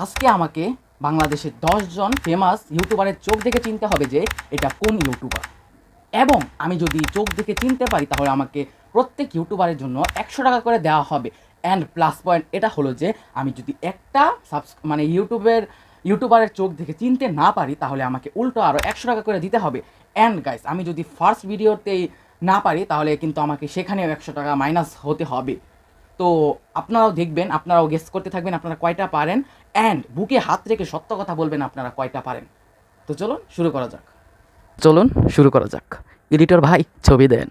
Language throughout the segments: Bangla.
আজকে আমাকে বাংলাদেশের 10 জন ফেমাস ইউটিউবারের চোখ দেখে চিনতে হবে যে এটা কোন ইউটিউবার, এবং আমি যদি চোখ দেখে চিনতে পারি তাহলে আমাকে প্রত্যেক ইউটিউবারের জন্য 100 টাকা করে দেওয়া হবে। অ্যান্ড প্লাস পয়েন্ট এটা হলো যে আমি যদি একটা মানে ইউটিউবারের চোখ দেখে চিনতে না পারি তাহলে আমাকে উল্টো আরও 100 টাকা করে দিতে হবে। অ্যান্ড গাইস, আমি যদি ফার্স্ট ভিডিওতেই না পারি তাহলে কিন্তু আমাকে সেখানেও 100 টাকা মাইনাস হতে হবে। তো আপনারাও দেখবেন, আপনারাও গেস করতে থাকবেন আপনারা কয়টা পারেন, অ্যান্ড বুকে হাত রেখে সত্য কথা বলবেন আপনারা কয়টা পারেন। তো চলুন শুরু করা যাক। এডিটর ভাই ছবি দেন।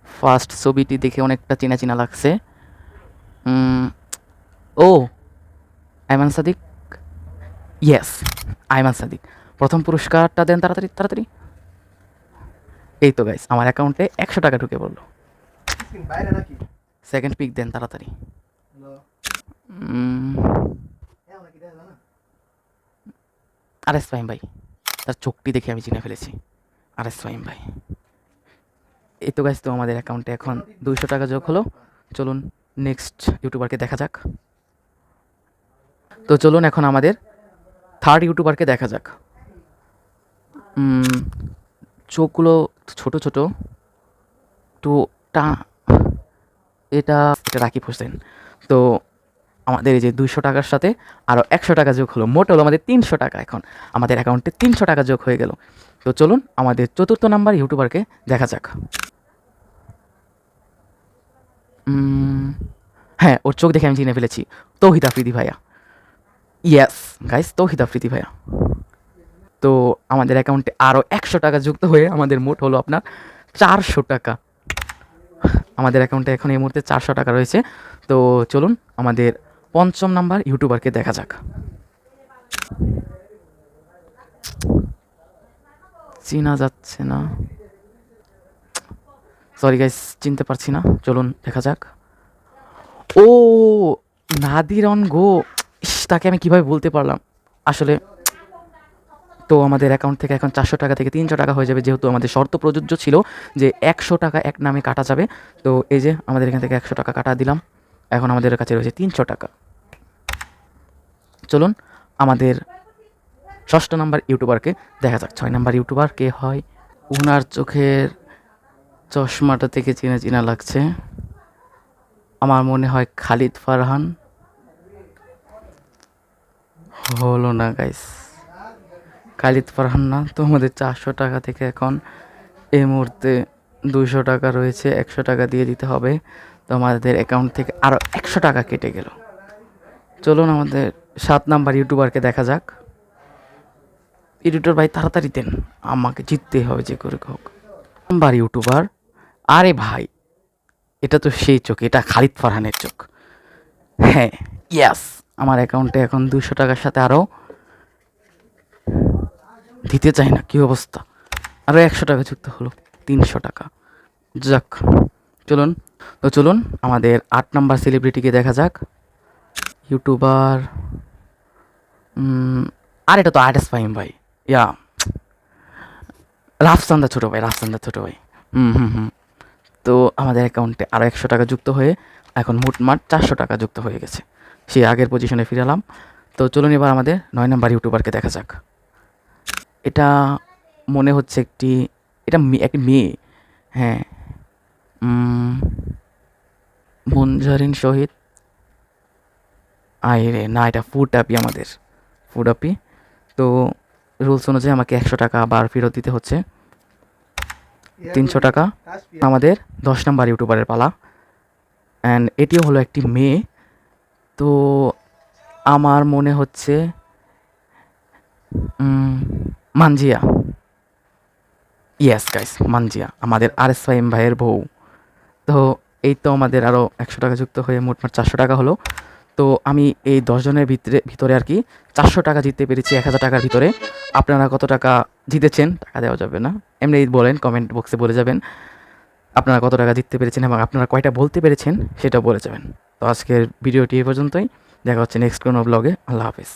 ফার্স্ট ছবিটি দেখে অনেকটা চেনা চেনা লাগছে। ও, আইমান সাদিক। ইয়েস, আইমান সাদিক। প্রথম পুরস্কারটা দেন তাড়াতাড়ি তাড়াতাড়ি। এই তো গাইস, আমার অ্যাকাউন্টে 100 টাকা ঢুকে পড়লো। সেকেন্ড পিক দেন তাড়াতাড়ি। আরএস ফাহিম ভাই, তার চোখটি দেখে আমি চিনে ফেলেছি। আরএস ফাহিম ভাই। এই তো গাইস, তো আমাদের অ্যাকাউন্টে এখন 200 টাকা যোগ হলো। চলুন নেক্সট ইউটিউবারকে দেখা যাক। তো চলুন এখন আমাদের থার্ড ইউটিউবারকে দেখা যাক। চোখগুলো ছোট ছোট, একটু এটা রাকিব হোসেন। তো আমাদের এই যে 200 টাকার সাথে আরও 100 টাকা যোগ হলো, মোট হলো আমাদের 300 টাকা। এখন আমাদের অ্যাকাউন্টে 300 টাকা যোগ হয়ে গেল। তো চলুন আমাদের চতুর্থ নাম্বার ইউটিউবারকে দেখা যাক। হ্যাঁ, ওর চোখ দেখে আমি চিনে ফেলেছি, তৌহিদ আফ্রিদি ভাইয়া। ইয়েস গাইস, তৌহিদ আফ্রিদি ভাইয়া। তো আমাদের অ্যাকাউন্টে আরও 100 টাকা যুক্ত হয়ে আমাদের মোট হলো আপনার 400 টাকা। আমাদের অ্যাকাউন্টে এখন এই মুহূর্তে 400 টাকা রয়েছে। তো চলুন আমাদের পঞ্চম নাম্বার ইউটিউবারকে দেখা যাক। চিনা যাচ্ছে না, সরি গাইস, চিনতে পারছি না। চলুন দেখা যাক। ও, নাদির অন গো। তাকে আমি কিভাবে বলতে পারলাম আসলে। তো আমাদের অ্যাকাউন্ট থেকে এখন 400 টাকা থেকে 300 টাকা হয়ে যাবে, যেহেতু আমাদের শর্ত প্রযোজ্য ছিল যে 100 টাকা এক নামে কাটা যাবে। তো এই যে আমাদের এখান থেকে 100 টাকা কাটা দিলাম, এখন আমাদের কাছে রয়েছে 300 টাকা। চলুন আমাদের ষষ্ঠ নাম্বার ইউটিউবারকে দেখা যাক। 6 নাম্বার ইউটিউবার কে হয়? ওনার চোখের চশমাটা থেকে চেনা চেনা লাগছে, আমার মনে হয় খালিদ ফারহান। হলো না গাইস, খালিদ ফারহান না। তো আমাদের 400 টাকা থেকে এখন এই মুহূর্তে 200 টাকা রয়েছে, 100 টাকা দিয়ে দিতে হবে। তো আমাদের অ্যাকাউন্ট থেকে আরও 100 টাকা কেটে গেল। চলুন আমাদের 7 নাম্বার ইউটিউবারকে দেখা যাক। এডিটর ভাই তাড়াতাড়ি দেন, আমাকে জিততে হবে যে করে হোক। নাম্বার ইউটিউবার, আরে ভাই এটা তো সেই চোখ, এটা খালিদ ফারহানের চোখ। হ্যাঁ, ইয়াস, আমার অ্যাকাউন্টে এখন 200 টাকার সাথে আরও দিতে চাই না, কী অবস্থা। আরও 100 টাকা যুক্ত হলো, 300 টাকা। যাক, চলুন আমাদের 8 নাম্বার সেলিব্রিটিকে দেখা যাক। ইউটিউবার, আর এটা তো আরএস ফাহিম ভাই। ইয়া, রাফসান্দা ছোটো ভাই। তো আমাদের অ্যাকাউন্টে আরও 100 টাকা যুক্ত হয়ে এখন মোটমাট 400 টাকা যুক্ত হয়ে গেছে, সে আগের পজিশনে ফিরালাম। তো চলুন এবার আমাদের 9 নাম্বার ইউটিউবারকে দেখা যাক। এটা মনে হচ্ছে একটি মেয়ে। হ্যাঁ, মুনজারিন শহীদ। আরে না, এটা ফুড আপি। তো রুলস অনুযায়ী আমাকে 100 টাকা আবার ফেরত দিতে হচ্ছে, 300 টাকা। আমাদের 10 নাম্বার ইউটিউবারের পালা, অ্যান্ড এটিও হলো একটি মেয়ে। তো আমার মনে হচ্ছে মানজিয়া। ইয়েস গাইস, মানজিয়া, আমাদের আরএস ফাহিম ভাইয়ের বউ। তো এই তো আমাদের আরও 100 টাকা যুক্ত হয়ে মোটমাট 400 টাকা হলো। তো আমি এই 10 জনের ভিতরে আর কি 400 টাকা জিততে পেরেছি 1000 টাকার ভিতরে। আপনারা কত টাকা জিতেছেন? টাকা দেওয়া যাবে না, এমনি বলেন, কমেন্ট বক্সে বলে যাবেন আপনারা কত টাকা জিততে পেরেছেন এবং আপনারা কয়টা বলতে পেরেছেন সেটা বলে যাবেন। তো আজকের ভিডিওটি এই পর্যন্তই, দেখা হচ্ছে নেক্সট কোনো ব্লগে। আল্লাহ হাফেজ।